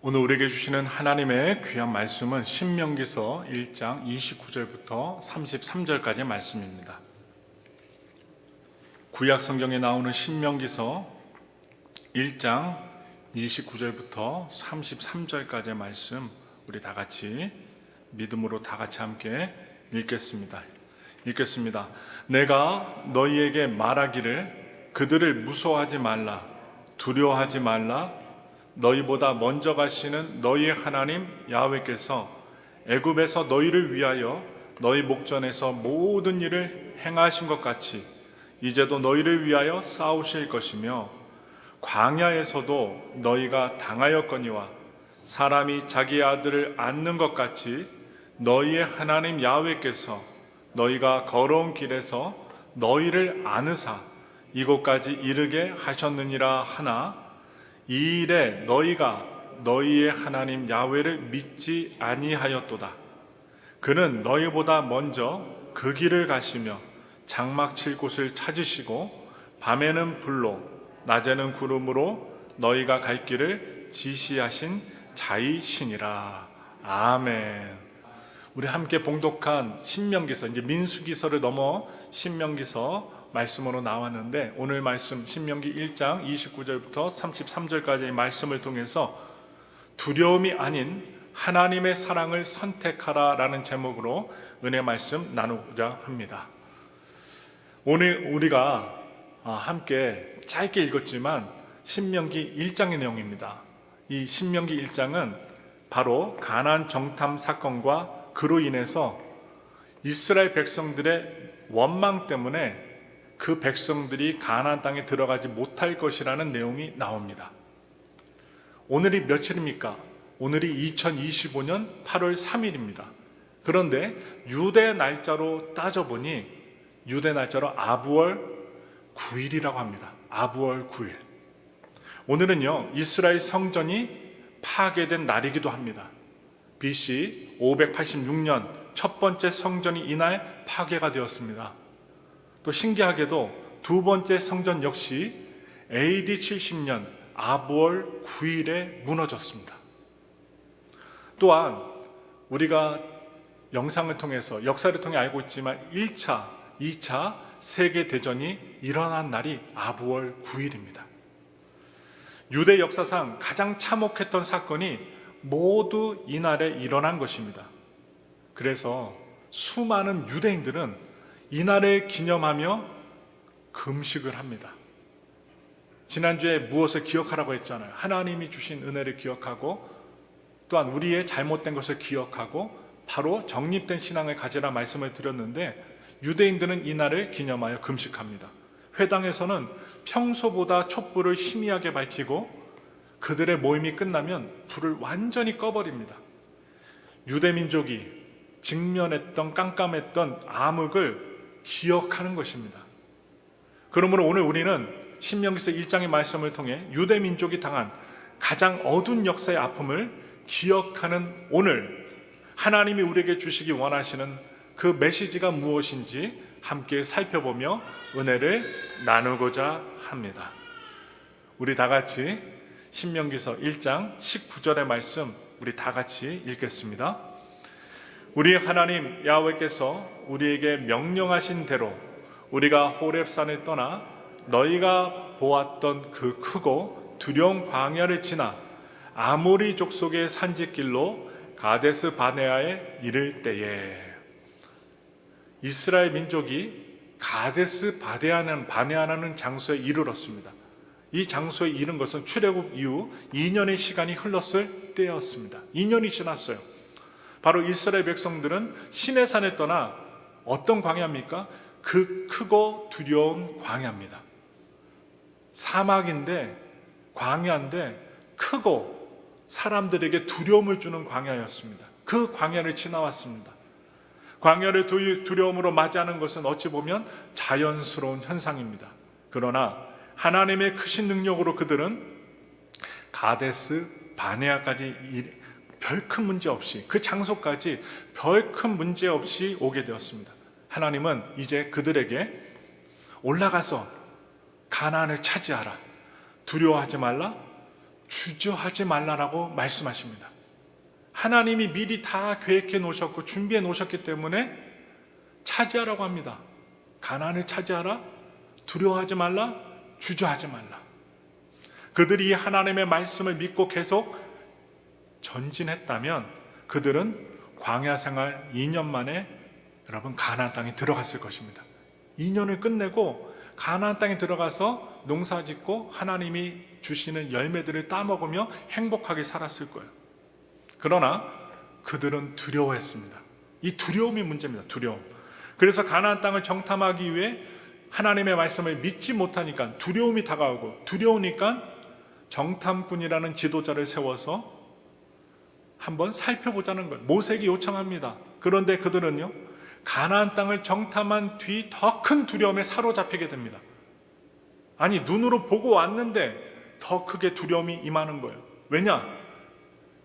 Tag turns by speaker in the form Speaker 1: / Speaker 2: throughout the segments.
Speaker 1: 오늘 우리에게 주시는 하나님의 귀한 말씀은 신명기서 1장 29절부터 33절까지의 말씀입니다. 구약 성경에 나오는 신명기서 1장 29절부터 33절까지의 말씀, 우리 다 같이 믿음으로 다 같이 함께 읽겠습니다. 내가 너희에게 말하기를 그들을 무서워하지 말라, 두려워하지 말라. 너희보다 먼저 가시는 너희의 하나님 야훼께서 애굽에서 너희를 위하여 너희 목전에서 모든 일을 행하신 것 같이 이제도 너희를 위하여 싸우실 것이며, 광야에서도 너희가 당하였거니와 사람이 자기 아들을 안는 것 같이 너희의 하나님 야훼께서 너희가 걸어온 길에서 너희를 안으사 이곳까지 이르게 하셨느니라 하나, 이 일에 너희가 너희의 하나님 야훼를 믿지 아니하였도다. 그는 너희보다 먼저 그 길을 가시며 장막 칠 곳을 찾으시고 밤에는 불로 낮에는 구름으로 너희가 갈 길을 지시하신 자이시니라. 아멘. 우리 함께 봉독한 신명기서, 이제 민수기서를 넘어 신명기서 말씀으로 나왔는데, 오늘 말씀 신명기 1장 29절부터 33절까지의 말씀을 통해서 두려움이 아닌 하나님의 사랑을 선택하라 라는 제목으로 은혜 말씀 나누고자 합니다. 오늘 우리가 함께 짧게 읽었지만 신명기 1장의 내용입니다. 이 신명기 1장은 바로 가나안 정탐 사건과 그로 인해서 이스라엘 백성들의 원망 때문에 그 백성들이 가나안 땅에 들어가지 못할 것이라는 내용이 나옵니다. 오늘이 며칠입니까? 오늘이 2025년 8월 3일입니다. 그런데 유대 날짜로 따져보니 유대 날짜로 아부월 9일이라고 합니다. 아부월 9일. 오늘은요, 이스라엘 성전이 파괴된 날이기도 합니다. BC 586년 첫 번째 성전이 이날 파괴가 되었습니다. 또 신기하게도 두 번째 성전 역시 AD 70년 아부월 9일에 무너졌습니다. 또한 우리가 영상을 통해서, 역사를 통해 알고 있지만 1차, 2차 세계대전이 일어난 날이 아부월 9일입니다. 유대 역사상 가장 참혹했던 사건이 모두 이날에 일어난 것입니다. 그래서 수많은 유대인들은 이날을 기념하며 금식을 합니다. 지난주에 무엇을 기억하라고 했잖아요. 하나님이 주신 은혜를 기억하고, 또한 우리의 잘못된 것을 기억하고 바로 정립된 신앙을 가지라 말씀을 드렸는데, 유대인들은 이날을 기념하여 금식합니다. 회당에서는 평소보다 촛불을 희미하게 밝히고 그들의 모임이 끝나면 불을 완전히 꺼버립니다. 유대 민족이 직면했던 깜깜했던 암흑을 기억하는 것입니다. 그러므로 오늘 우리는 신명기서 1장의 말씀을 통해 유대 민족이 당한 가장 어두운 역사의 아픔을 기억하는 오늘, 하나님이 우리에게 주시기 원하시는 그 메시지가 무엇인지 함께 살펴보며 은혜를 나누고자 합니다. 우리 다 같이 신명기서 1장 19절의 말씀 우리 다 같이 읽겠습니다. 우리 하나님 야훼께서 우리에게 명령하신 대로 우리가 호렙산을 떠나 너희가 보았던 그 크고 두려운 광야를 지나 아모리 족속의 산지길로 가데스 바네아에 이를 때에, 이스라엘 민족이 가데스 바네아라는 장소에 이르렀습니다. 이 장소에 이른 것은 출애굽 이후 2년의 시간이 흘렀을 때였습니다. 2년이 지났어요. 바로 이스라엘 백성들은 시내산에 떠나 어떤 광야입니까? 그 크고 두려운 광야입니다. 사막인데, 광야인데 크고 사람들에게 두려움을 주는 광야였습니다. 그 광야를 지나왔습니다. 광야를 두려움으로 맞이하는 것은 어찌 보면 자연스러운 현상입니다. 그러나 하나님의 크신 능력으로 그들은 가데스 바네아까지 별 큰 문제 없이, 그 장소까지 별 큰 문제 없이 오게 되었습니다. 하나님은 이제 그들에게 올라가서 가나안을 차지하라, 두려워하지 말라, 주저하지 말라라고 말씀하십니다. 하나님이 미리 다 계획해 놓으셨고 준비해 놓으셨기 때문에 차지하라고 합니다. 가나안을 차지하라, 두려워하지 말라, 주저하지 말라. 그들이 하나님의 말씀을 믿고 계속 전진했다면 그들은 광야 생활 2년 만에 여러분 가나안 땅에 들어갔을 것입니다. 2년을 끝내고 가나안 땅에 들어가서 농사 짓고 하나님이 주시는 열매들을 따먹으며 행복하게 살았을 거예요. 그러나 그들은 두려워했습니다. 이 두려움이 문제입니다. 두려움. 그래서 가나안 땅을 정탐하기 위해 하나님의 말씀을 믿지 못하니까 두려움이 다가오고, 두려우니까 정탐꾼이라는 지도자를 세워서 한번 살펴보자는 거예요. 모세에게 요청합니다. 그런데 그들은요, 가나안 땅을 정탐한 뒤 더 큰 두려움에 사로잡히게 됩니다. 아니, 눈으로 보고 왔는데 더 크게 두려움이 임하는 거예요. 왜냐?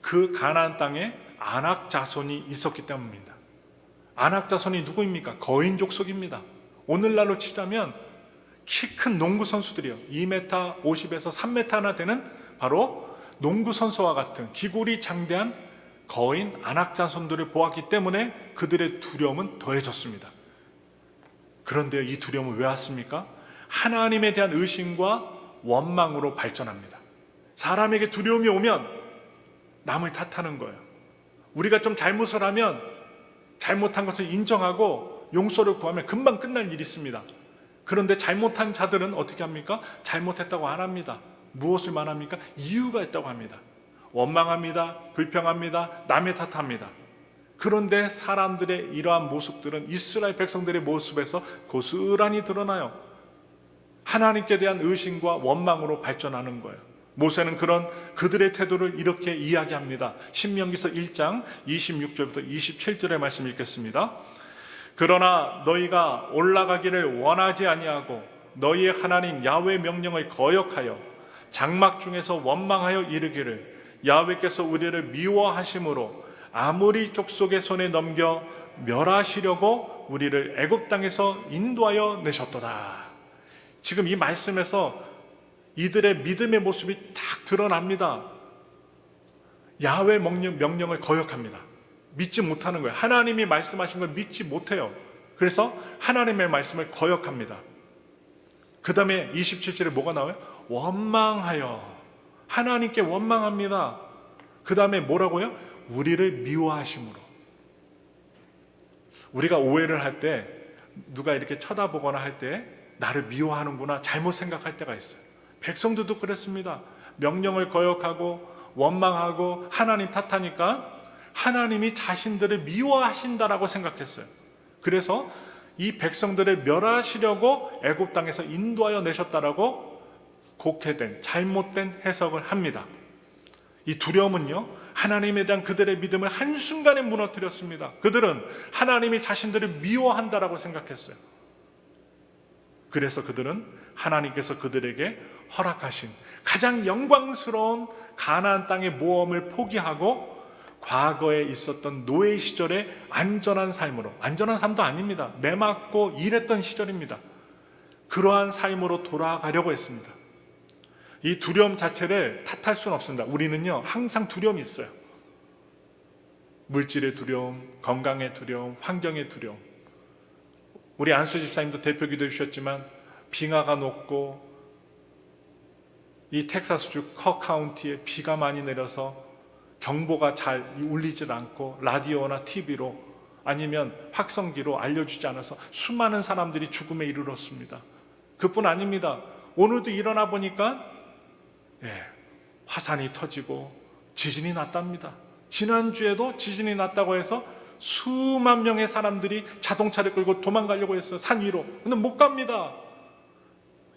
Speaker 1: 그 가나안 땅에 아낙 자손이 있었기 때문입니다. 아낙 자손이 누구입니까? 거인 족속입니다. 오늘날로 치자면 키 큰 농구 선수들이요, 2m 50에서 3m나 되는 바로 농구 선수와 같은 기골이 장대한 거인 아낙 자손들을 보았기 때문에 그들의 두려움은 더해졌습니다. 그런데 이 두려움은 왜 왔습니까? 하나님에 대한 의심과 원망으로 발전합니다. 사람에게 두려움이 오면 남을 탓하는 거예요. 우리가 좀 잘못을 하면 잘못한 것을 인정하고 용서를 구하면 금방 끝날 일이 있습니다. 그런데 잘못한 자들은 어떻게 합니까? 잘못했다고 안 합니다. 무엇을 말합니까? 이유가 있다고 합니다. 원망합니다. 불평합니다. 남의 탓합니다. 그런데 사람들의 이러한 모습들은 이스라엘 백성들의 모습에서 고스란히 드러나요. 하나님께 대한 의심과 원망으로 발전하는 거예요. 모세는 그런 그들의 태도를 이렇게 이야기합니다. 신명기서 1장 26절부터 27절의 말씀 읽겠습니다. 그러나 너희가 올라가기를 원하지 아니하고 너희의 하나님 야훼 명령을 거역하여 장막 중에서 원망하여 이르기를 야훼께서 우리를 미워하심으로 아모리 족속의 손에 넘겨 멸하시려고 우리를 애굽 땅에서 인도하여 내셨도다. 지금 이 말씀에서 이들의 믿음의 모습이 딱 드러납니다. 야훼 명령을 거역합니다. 믿지 못하는 거예요. 하나님이 말씀하신 걸 믿지 못해요. 그래서 하나님의 말씀을 거역합니다. 그 다음에 27절에 뭐가 나와요? 원망하여, 하나님께 원망합니다. 그 다음에 뭐라고요? 우리를 미워하심으로. 우리가 오해를 할 때, 누가 이렇게 쳐다보거나 할 때 나를 미워하는구나 잘못 생각할 때가 있어요. 백성들도 그랬습니다. 명령을 거역하고 원망하고 하나님 탓하니까 하나님이 자신들을 미워하신다라고 생각했어요. 그래서 이 백성들을 멸하시려고 애굽 땅에서 인도하여 내셨다라고 곡해된 잘못된 해석을 합니다. 이 두려움은요, 하나님에 대한 그들의 믿음을 한순간에 무너뜨렸습니다. 그들은 하나님이 자신들을 미워한다라고 생각했어요. 그래서 그들은 하나님께서 그들에게 허락하신 가장 영광스러운 가나안 땅의 모험을 포기하고 과거에 있었던 노예 시절의 안전한 삶으로, 안전한 삶도 아닙니다. 매맞고 일했던 시절입니다. 그러한 삶으로 돌아가려고 했습니다. 이 두려움 자체를 탓할 수는 없습니다. 우리는요, 항상 두려움이 있어요. 물질의 두려움, 건강의 두려움, 환경의 두려움. 우리 안수 집사님도 대표 기도해 주셨지만 빙하가 높고 이 텍사스주 커 카운티에 비가 많이 내려서 경보가 잘 울리질 않고 라디오나 TV로 아니면 확성기로 알려주지 않아서 수많은 사람들이 죽음에 이르렀습니다. 그뿐 아닙니다. 오늘도 일어나 보니까 화산이 터지고 지진이 났답니다. 지난주에도 지진이 났다고 해서 수만 명의 사람들이 자동차를 끌고 도망가려고 했어요. 산 위로. 근데 못 갑니다.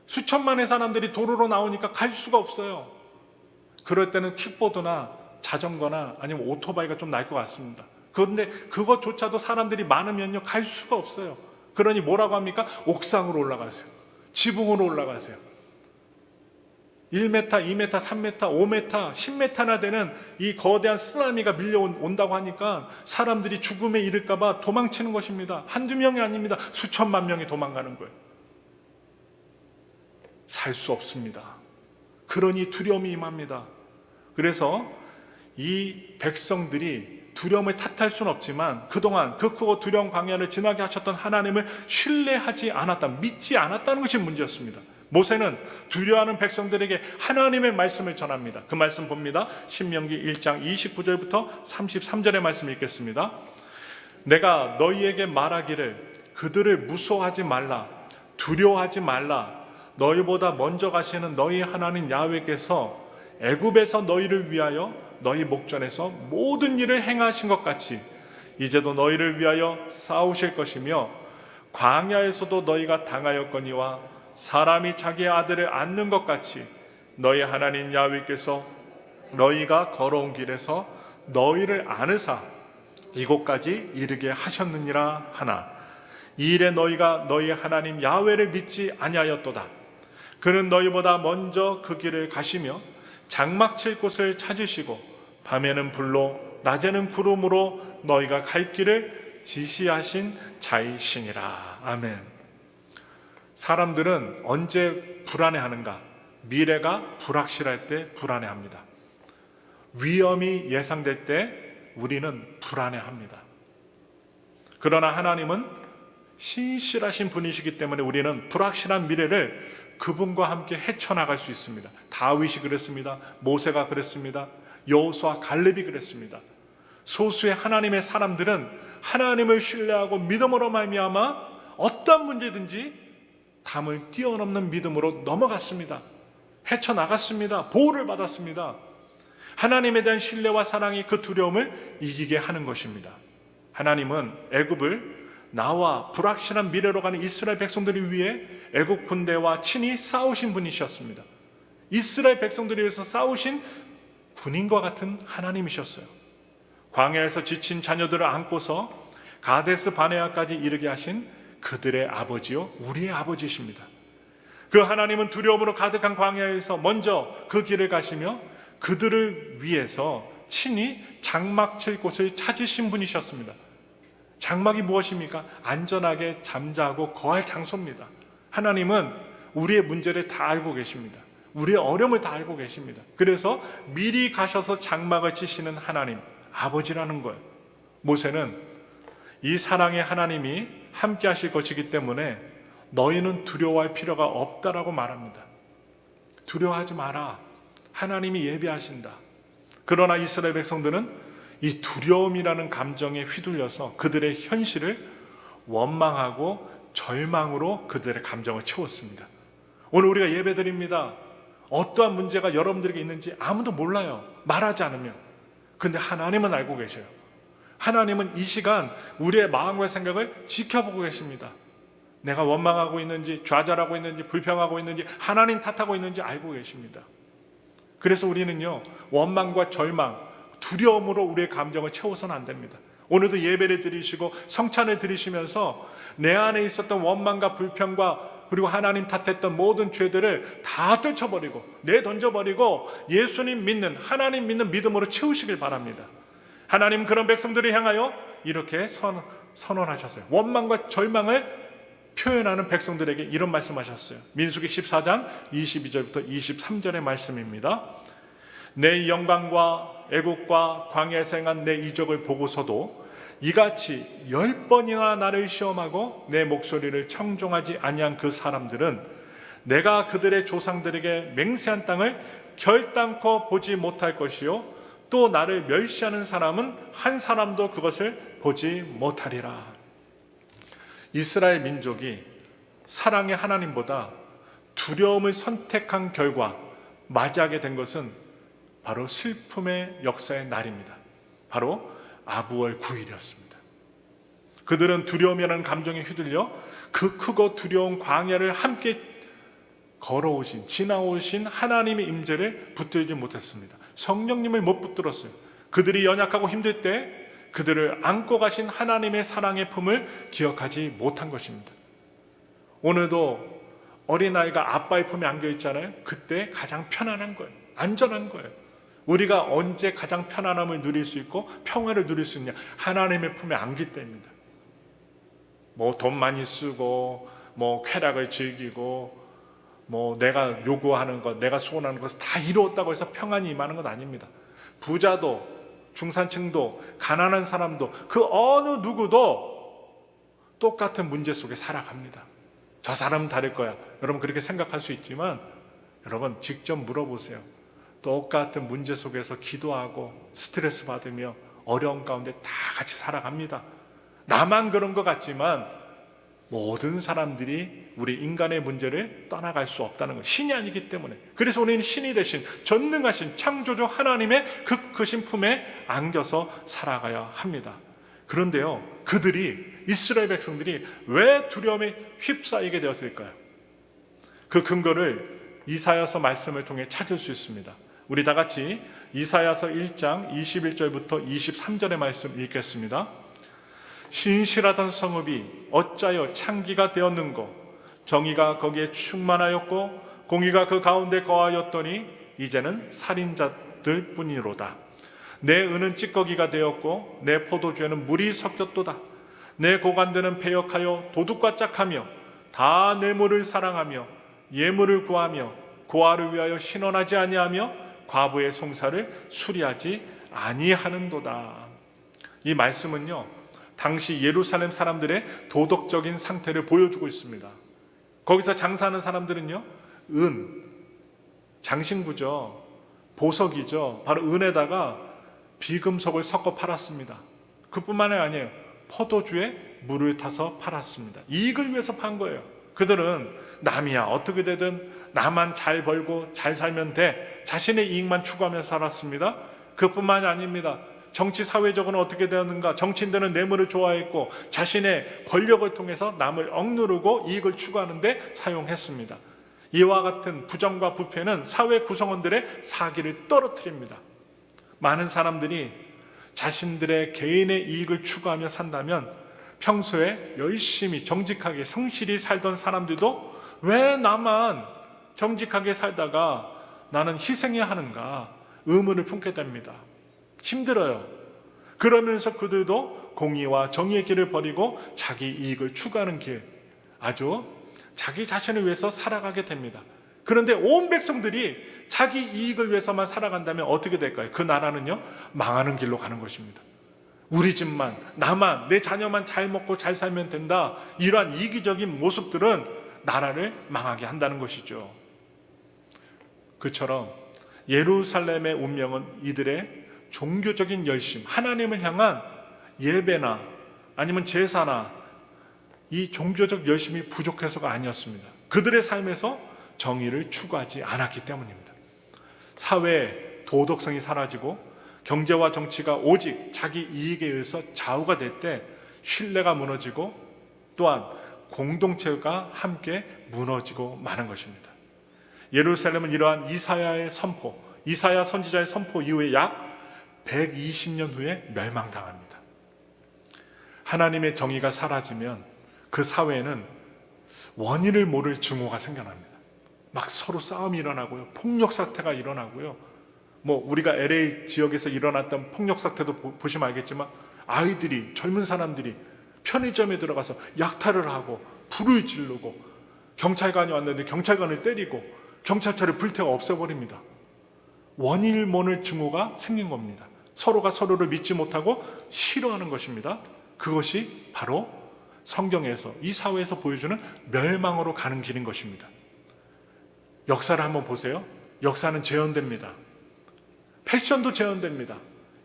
Speaker 1: 수천만의 사람들이 도로로 나오니까 갈 수가 없어요. 그럴 때는 킥보드나 자전거나 아니면 오토바이가 좀 나을 것 같습니다. 그런데 그것조차도 사람들이 많으면요, 갈 수가 없어요. 그러니 뭐라고 합니까? 옥상으로 올라가세요. 지붕으로 올라가세요. 1m, 2m, 3m, 5m, 10m나 되는 이 거대한 쓰나미가 밀려온다고 하니까 사람들이 죽음에 이를까봐 도망치는 것입니다. 한두 명이 아닙니다. 수천만 명이 도망가는 거예요. 살 수 없습니다. 그러니 두려움이 임합니다. 그래서 이 백성들이 두려움을 탓할 수는 없지만 그동안 그 크고 두려운 광야를 지나게 하셨던 하나님을 신뢰하지 않았다, 믿지 않았다는 것이 문제였습니다. 모세는 두려워하는 백성들에게 하나님의 말씀을 전합니다. 그 말씀 봅니다. 신명기 1장 29절부터 33절의 말씀 읽겠습니다. 내가 너희에게 말하기를 그들을 무서워하지 말라, 두려워하지 말라. 너희보다 먼저 가시는 너희 하나님 야훼께서 애굽에서 너희를 위하여 너희 목전에서 모든 일을 행하신 것 같이 이제도 너희를 위하여 싸우실 것이며 광야에서도 너희가 당하였거니와 사람이 자기의 아들을 안는 것 같이 너희 하나님 야훼께서 너희가 걸어온 길에서 너희를 안으사 이곳까지 이르게 하셨느니라 하나 이 일에 너희가 너희 하나님 야훼를 믿지 아니하였도다. 그는 너희보다 먼저 그 길을 가시며 장막 칠 곳을 찾으시고 밤에는 불로 낮에는 구름으로 너희가 갈 길을 지시하신 자이시니라. 아멘. 사람들은 언제 불안해하는가? 미래가 불확실할 때 불안해합니다. 위험이 예상될 때 우리는 불안해합니다. 그러나 하나님은 신실하신 분이시기 때문에 우리는 불확실한 미래를 그분과 함께 헤쳐나갈 수 있습니다. 다윗이 그랬습니다. 모세가 그랬습니다. 여호수아, 갈렙이 그랬습니다. 소수의 하나님의 사람들은 하나님을 신뢰하고 믿음으로 말미암아 어떤 문제든지 담을 뛰어넘는 믿음으로 넘어갔습니다. 헤쳐나갔습니다. 보호를 받았습니다. 하나님에 대한 신뢰와 사랑이 그 두려움을 이기게 하는 것입니다. 하나님은 애굽을 나와 불확실한 미래로 가는 이스라엘 백성들을 위해 애국 군대와 친히 싸우신 분이셨습니다. 이스라엘 백성들을 위해서 싸우신 군인과 같은 하나님이셨어요. 광야에서 지친 자녀들을 안고서 가데스 바네아까지 이르게 하신 그들의 아버지요 우리의 아버지십니다. 그 하나님은 두려움으로 가득한 광야에서 먼저 그 길을 가시며 그들을 위해서 친히 장막 칠 곳을 찾으신 분이셨습니다. 장막이 무엇입니까? 안전하게 잠자고 거할 장소입니다. 하나님은 우리의 문제를 다 알고 계십니다. 우리의 어려움을 다 알고 계십니다. 그래서 미리 가셔서 장막을 치시는 하나님, 아버지라는 거예요. 모세는 이 사랑의 하나님이 함께 하실 것이기 때문에 너희는 두려워할 필요가 없다라고 말합니다. 두려워하지 마라. 하나님이 예비하신다. 그러나 이스라엘 백성들은 이 두려움이라는 감정에 휘둘려서 그들의 현실을 원망하고 절망으로 그들의 감정을 채웠습니다. 오늘 우리가 예배드립니다. 어떠한 문제가 여러분들에게 있는지 아무도 몰라요. 말하지 않으면. 근데 하나님은 알고 계셔요. 하나님은 이 시간 우리의 마음과 생각을 지켜보고 계십니다. 내가 원망하고 있는지, 좌절하고 있는지, 불평하고 있는지, 하나님 탓하고 있는지 알고 계십니다. 그래서 우리는요, 원망과 절망, 두려움으로 우리의 감정을 채워서는 안 됩니다. 오늘도 예배를 드리시고 성찬을 드리시면서 내 안에 있었던 원망과 불평과 그리고 하나님 탓했던 모든 죄들을 다 떨쳐버리고 내던져버리고 예수님 믿는, 하나님 믿는 믿음으로 채우시길 바랍니다. 하나님 그런 백성들을 향하여 이렇게 선언하셨어요. 원망과 절망을 표현하는 백성들에게 이런 말씀하셨어요. 민수기 14장 22절부터 23절의 말씀입니다. 내 영광과 애국과 광야에서 행한 내 이적을 보고서도 이같이 10번이나 나를 시험하고 내 목소리를 청종하지 아니한 그 사람들은 내가 그들의 조상들에게 맹세한 땅을 결단코 보지 못할 것이요 또 나를 멸시하는 사람은 한 사람도 그것을 보지 못하리라. 이스라엘 민족이 사랑의 하나님보다 두려움을 선택한 결과 맞이하게 된 것은 바로 슬픔의 역사의 날입니다. 바로 아부월 9일이었습니다. 그들은 두려움이라는 감정에 휘둘려 그 크고 두려운 광야를 함께 걸어오신, 지나오신 하나님의 임재를 붙들지 못했습니다. 성령님을 못 붙들었어요. 그들이 연약하고 힘들 때 그들을 안고 가신 하나님의 사랑의 품을 기억하지 못한 것입니다. 오늘도 어린아이가 아빠의 품에 안겨 있잖아요. 그때 가장 편안한 거예요. 안전한 거예요. 우리가 언제 가장 편안함을 누릴 수 있고 평화를 누릴 수 있냐? 하나님의 품에 안길 때입니다. 뭐 돈 많이 쓰고 뭐 쾌락을 즐기고 뭐 내가 요구하는 것, 내가 소원하는 것을 다 이루었다고 해서 평안이 임하는 건 아닙니다. 부자도 중산층도 가난한 사람도 그 어느 누구도 똑같은 문제 속에 살아갑니다. 저 사람은 다를 거야. 여러분 그렇게 생각할 수 있지만 여러분 직접 물어보세요. 똑같은 문제 속에서 기도하고 스트레스 받으며 어려운 가운데 다 같이 살아갑니다. 나만 그런 것 같지만 모든 사람들이 우리 인간의 문제를 떠나갈 수 없다는 것, 신이 아니기 때문에. 그래서 우리는 신이 되신 전능하신 창조주 하나님의 그 크신 품에 안겨서 살아가야 합니다. 그런데요, 이스라엘 백성들이 왜 두려움에 휩싸이게 되었을까요? 그 근거를 이사야서 말씀을 통해 찾을 수 있습니다. 우리 다 같이 이사야서 1장 21절부터 23절의 말씀 읽겠습니다. 신실하던 성읍이 어찌하여 창기가 되었는고, 정의가 거기에 충만하였고 공의가 그 가운데 거하였더니 이제는 살인자들 뿐이로다. 내 은은 찌꺼기가 되었고 내 포도주에는 물이 섞였도다. 내 고관들은 패역하여 도둑과 짝하며 다 뇌물을 사랑하며 예물을 구하며 고아를 위하여 신원하지 아니하며 과부의 송사를 수리하지 아니하는도다. 이 말씀은요, 당시 예루살렘 사람들의 도덕적인 상태를 보여주고 있습니다. 거기서 장사하는 사람들은요, 장신구죠, 보석이죠. 바로 은에다가 비금속을 섞어 팔았습니다. 그뿐만이 아니에요. 포도주에 물을 타서 팔았습니다. 이익을 위해서 판 거예요. 그들은 남이야 어떻게 되든 나만 잘 벌고 잘 살면 돼, 자신의 이익만 추구하며 살았습니다. 그뿐만이 아닙니다. 정치 사회적으로 어떻게 되었는가? 정치인들은 뇌물을 좋아했고 자신의 권력을 통해서 남을 억누르고 이익을 추구하는데 사용했습니다. 이와 같은 부정과 부패는 사회 구성원들의 사기를 떨어뜨립니다. 많은 사람들이 자신들의 개인의 이익을 추구하며 산다면 평소에 열심히 정직하게 성실히 살던 사람들도 왜 나만 정직하게 살다가 나는 희생해야 하는가 의문을 품게 됩니다. 힘들어요. 그러면서 그들도 공의와 정의의 길을 버리고 자기 이익을 추구하는 길, 아주 자기 자신을 위해서 살아가게 됩니다. 그런데 온 백성들이 자기 이익을 위해서만 살아간다면 어떻게 될까요? 그 나라는요, 망하는 길로 가는 것입니다. 우리 집만, 나만, 내 자녀만 잘 먹고 잘 살면 된다, 이러한 이기적인 모습들은 나라를 망하게 한다는 것이죠. 그처럼 예루살렘의 운명은 이들의 종교적인 열심, 하나님을 향한 예배나 아니면 제사나 이 종교적 열심이 부족해서가 아니었습니다. 그들의 삶에서 정의를 추구하지 않았기 때문입니다. 사회의 도덕성이 사라지고 경제와 정치가 오직 자기 이익에 의해서 좌우가 될 때 신뢰가 무너지고 또한 공동체가 함께 무너지고 마는 것입니다. 예루살렘은 이러한 이사야 선지자의 선포 이후에 약 120년 후에 멸망당합니다. 하나님의 정의가 사라지면 그 사회에는 원인을 모를 증오가 생겨납니다. 막 서로 싸움이 일어나고요, 폭력 사태가 일어나고요. 우리가 LA 지역에서 일어났던 폭력 사태도 보시면 알겠지만 아이들이, 젊은 사람들이 편의점에 들어가서 약탈을 하고 불을 지르고 경찰관이 왔는데 경찰관을 때리고 경찰차를 불태워 없애버립니다. 원인을 모를 증오가 생긴 겁니다. 서로가 서로를 믿지 못하고 싫어하는 것입니다. 그것이 바로 성경에서, 이 사회에서 보여주는 멸망으로 가는 길인 것입니다. 역사를 한번 보세요. 역사는 재현됩니다. 패션도 재현됩니다.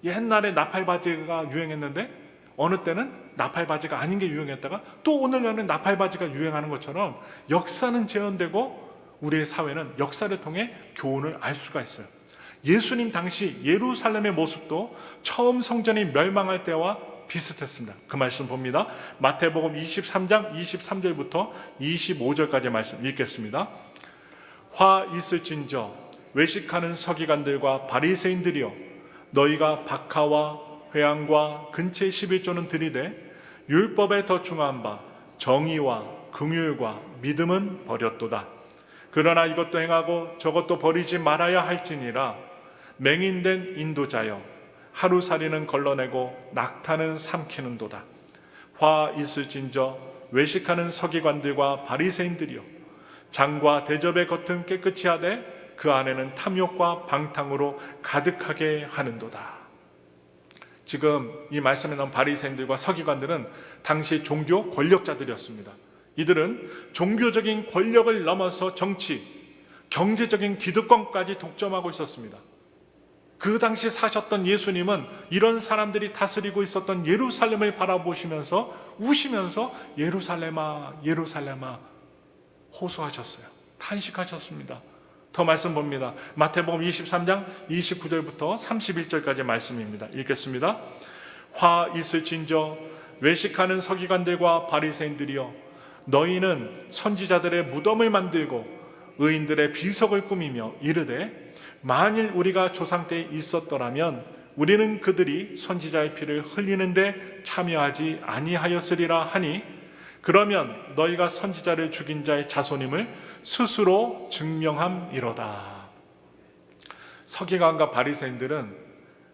Speaker 1: 옛날에 나팔바지가 유행했는데 어느 때는 나팔바지가 아닌 게 유행했다가 또 오늘날은 나팔바지가 유행하는 것처럼 역사는 재현되고 우리의 사회는 역사를 통해 교훈을 알 수가 있어요. 예수님 당시 예루살렘의 모습도 처음 성전이 멸망할 때와 비슷했습니다. 그 말씀 봅니다. 마태복음 23장 23절부터 25절까지 말씀 읽겠습니다. 화 있을진저 외식하는 서기관들과 바리새인들이여, 너희가 박하와 회향과 근체 11조는 들이되 율법에 더 중한 바 정의와 긍휼과 믿음은 버렸도다. 그러나 이것도 행하고 저것도 버리지 말아야 할지니라. 맹인된 인도자여, 하루살이는 걸러내고 낙타는 삼키는도다. 화 있을진저 외식하는 서기관들과 바리새인들이여, 장과 대접의 겉은 깨끗이 하되 그 안에는 탐욕과 방탕으로 가득하게 하는도다. 지금 이 말씀에 나온 바리새인들과 서기관들은 당시 종교 권력자들이었습니다. 이들은 종교적인 권력을 넘어서 정치, 경제적인 기득권까지 독점하고 있었습니다. 그 당시 사셨던 예수님은 이런 사람들이 다스리고 있었던 예루살렘을 바라보시면서 우시면서 예루살렘아 예루살렘아 호소하셨어요. 탄식하셨습니다. 더 말씀 봅니다. 마태복음 23장 29절부터 31절까지 말씀입니다. 읽겠습니다. 화 있을진저 외식하는 서기관들과 바리새인들이여, 너희는 선지자들의 무덤을 만들고 의인들의 비석을 꾸미며 이르되 만일 우리가 조상 때 있었더라면 우리는 그들이 선지자의 피를 흘리는데 참여하지 아니하였으리라 하니, 그러면 너희가 선지자를 죽인 자의 자손임을 스스로 증명함이로다. 서기관과 바리새인들은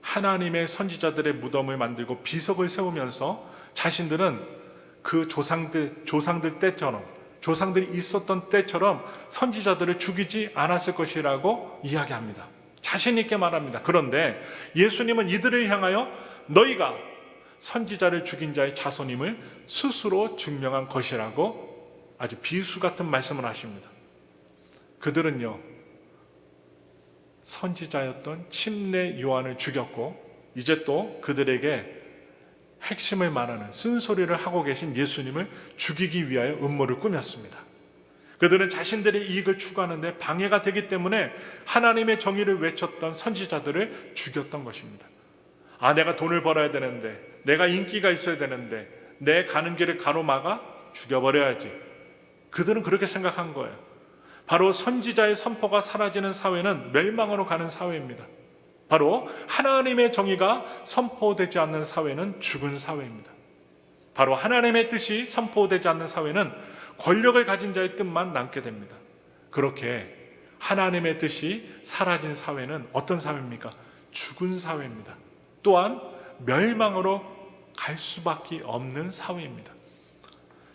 Speaker 1: 하나님의 선지자들의 무덤을 만들고 비석을 세우면서 자신들은 그 조상들 때처럼, 조상들이 있었던 때처럼 선지자들을 죽이지 않았을 것이라고 이야기합니다. 자신 있게 말합니다. 그런데 예수님은 이들을 향하여 너희가 선지자를 죽인 자의 자손임을 스스로 증명한 것이라고 아주 비수 같은 말씀을 하십니다. 그들은요, 선지자였던 침례 요한을 죽였고 이제 또 그들에게 핵심을 말하는 쓴소리를 하고 계신 예수님을 죽이기 위하여 음모를 꾸몄습니다. 그들은 자신들의 이익을 추구하는데 방해가 되기 때문에 하나님의 정의를 외쳤던 선지자들을 죽였던 것입니다. 내가 돈을 벌어야 되는데, 내가 인기가 있어야 되는데 내 가는 길을 가로막아 죽여버려야지. 그들은 그렇게 생각한 거예요. 바로 선지자의 선포가 사라지는 사회는 멸망으로 가는 사회입니다. 바로 하나님의 정의가 선포되지 않는 사회는 죽은 사회입니다. 바로 하나님의 뜻이 선포되지 않는 사회는 권력을 가진 자의 뜻만 남게 됩니다. 그렇게 하나님의 뜻이 사라진 사회는 어떤 사회입니까? 죽은 사회입니다. 또한 멸망으로 갈 수밖에 없는 사회입니다.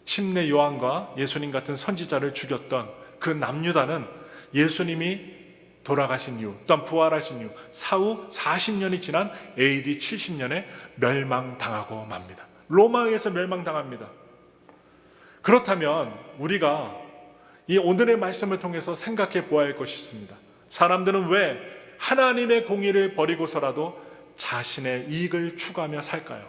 Speaker 1: 침례 요한과 예수님 같은 선지자를 죽였던 그 남유다는 예수님이 돌아가신 이후, 또한 부활하신 이후 사후 40년이 지난 AD 70년에 멸망당하고 맙니다. 로마에 의해서 멸망당합니다. 그렇다면 우리가 이 오늘의 말씀을 통해서 생각해 보아야 할 것이 있습니다. 사람들은 왜 하나님의 공의를 버리고서라도 자신의 이익을 추구하며 살까요?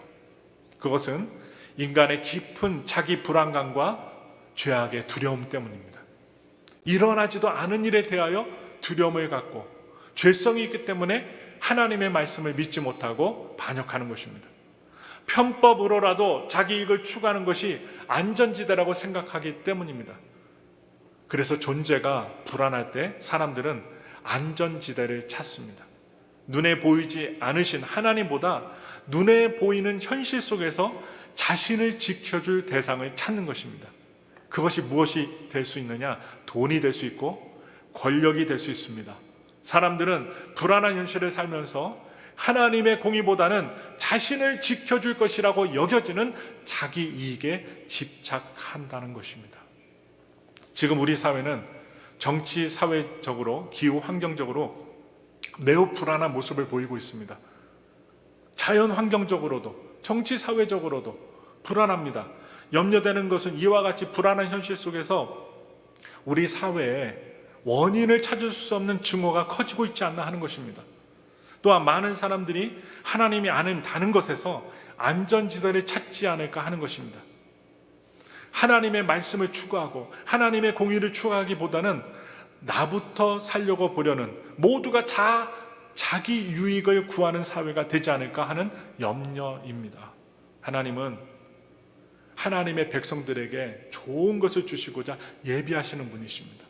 Speaker 1: 그것은 인간의 깊은 자기 불안감과 죄악의 두려움 때문입니다. 일어나지도 않은 일에 대하여 두려움을 갖고 죄성이 있기 때문에 하나님의 말씀을 믿지 못하고 반역하는 것입니다. 편법으로라도 자기 이익을 추구하는 것이 안전지대라고 생각하기 때문입니다. 그래서 존재가 불안할 때 사람들은 안전지대를 찾습니다. 눈에 보이지 않으신 하나님보다 눈에 보이는 현실 속에서 자신을 지켜줄 대상을 찾는 것입니다. 그것이 무엇이 될 수 있느냐? 돈이 될 수 있고 권력이 될 수 있습니다. 사람들은 불안한 현실을 살면서 하나님의 공의보다는 자신을 지켜줄 것이라고 여겨지는 자기 이익에 집착한다는 것입니다. 지금 우리 사회는 정치 사회적으로, 기후 환경적으로 매우 불안한 모습을 보이고 있습니다. 자연 환경적으로도, 정치 사회적으로도 불안합니다. 염려되는 것은 이와 같이 불안한 현실 속에서 우리 사회에 원인을 찾을 수 없는 증오가 커지고 있지 않나 하는 것입니다. 또한 많은 사람들이 하나님이 아는 것에서 안전지대를 찾지 않을까 하는 것입니다. 하나님의 말씀을 추구하고 하나님의 공의를 추구하기보다는 나부터 살려고 보려는, 모두가 자기 유익을 구하는 사회가 되지 않을까 하는 염려입니다. 하나님은 하나님의 백성들에게 좋은 것을 주시고자 예비하시는 분이십니다.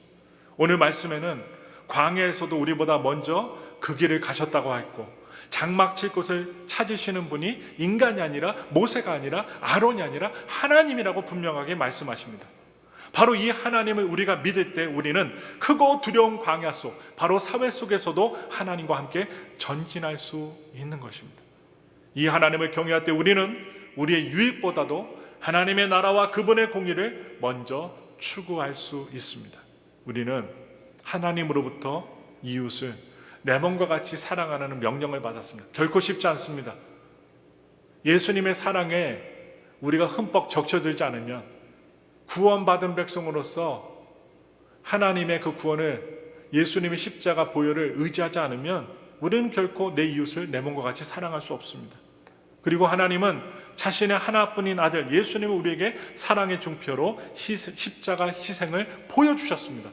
Speaker 1: 오늘 말씀에는 광야에서도 우리보다 먼저 그 길을 가셨다고 했고, 장막 칠 곳을 찾으시는 분이 인간이 아니라, 모세가 아니라, 아론이 아니라 하나님이라고 분명하게 말씀하십니다. 바로 이 하나님을 우리가 믿을 때 우리는 크고 두려운 광야 속, 바로 사회 속에서도 하나님과 함께 전진할 수 있는 것입니다. 이 하나님을 경외할 때 우리는 우리의 유익보다도 하나님의 나라와 그분의 공의를 먼저 추구할 수 있습니다. 우리는 하나님으로부터 이웃을 내 몸과 같이 사랑하라는 명령을 받았습니다. 결코 쉽지 않습니다. 예수님의 사랑에 우리가 흠뻑 적셔들지 않으면, 구원받은 백성으로서 하나님의 그 구원을, 예수님의 십자가 보혈을 의지하지 않으면 우리는 결코 내 이웃을 내 몸과 같이 사랑할 수 없습니다. 그리고 하나님은 자신의 하나뿐인 아들 예수님을 우리에게 사랑의 중표로 십자가 희생을 보여주셨습니다.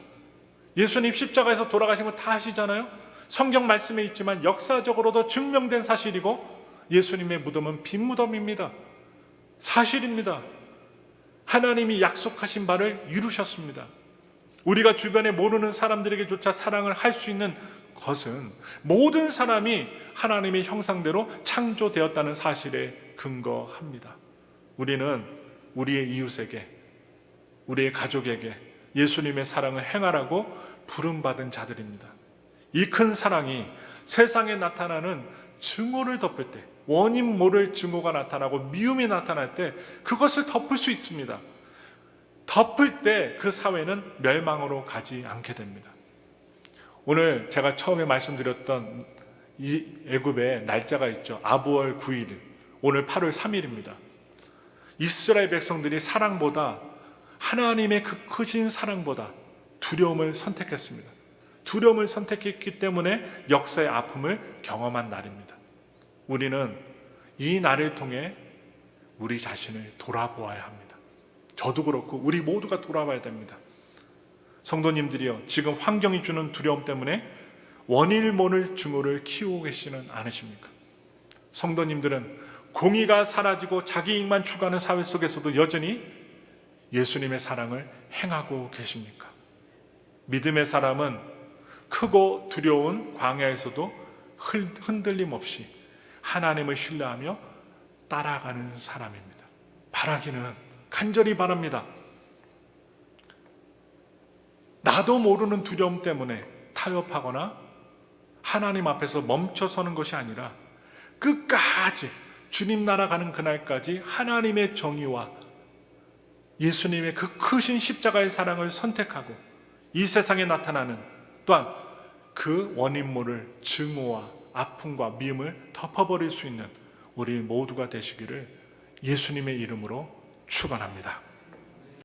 Speaker 1: 예수님 십자가에서 돌아가신 거 다 아시잖아요. 성경 말씀에 있지만 역사적으로도 증명된 사실이고, 예수님의 무덤은 빈 무덤입니다. 사실입니다. 하나님이 약속하신 바를 이루셨습니다. 우리가 주변에 모르는 사람들에게조차 사랑을 할 수 있는 것은 모든 사람이 하나님의 형상대로 창조되었다는 사실에 근거합니다. 우리는 우리의 이웃에게, 우리의 가족에게 예수님의 사랑을 행하라고 부름받은 자들입니다. 이 큰 사랑이 세상에 나타나는 증오를 덮을 때, 원인 모를 증오가 나타나고 미움이 나타날 때 그것을 덮을 수 있습니다. 덮을 때 그 사회는 멸망으로 가지 않게 됩니다. 오늘 제가 처음에 말씀드렸던 이 애굽의 날짜가 있죠. 아부월 9일, 오늘 8월 3일입니다. 이스라엘 백성들이 사랑보다, 하나님의 그 크신 사랑보다 두려움을 선택했습니다. 두려움을 선택했기 때문에 역사의 아픔을 경험한 날입니다. 우리는 이 날을 통해 우리 자신을 돌아보아야 합니다. 저도 그렇고 우리 모두가 돌아봐야 됩니다. 성도님들이요, 지금 환경이 주는 두려움 때문에 원일 모를 증오를 키우고 계시는 않으십니까? 성도님들은 공의가 사라지고 자기 이익만 추구하는 사회 속에서도 여전히 예수님의 사랑을 행하고 계십니까? 믿음의 사람은 크고 두려운 광야에서도 흔들림 없이 하나님을 신뢰하며 따라가는 사람입니다. 바라기는 간절히 바랍니다. 나도 모르는 두려움 때문에 타협하거나 하나님 앞에서 멈춰서는 것이 아니라 끝까지 주님 나라 가는 그날까지 하나님의 정의와 예수님의 그 크신 십자가의 사랑을 선택하고 이 세상에 나타나는 또한 그 원인 모를 증오와 아픔과 미움을 덮어버릴 수 있는 우리 모두가 되시기를 예수님의 이름으로 축원합니다.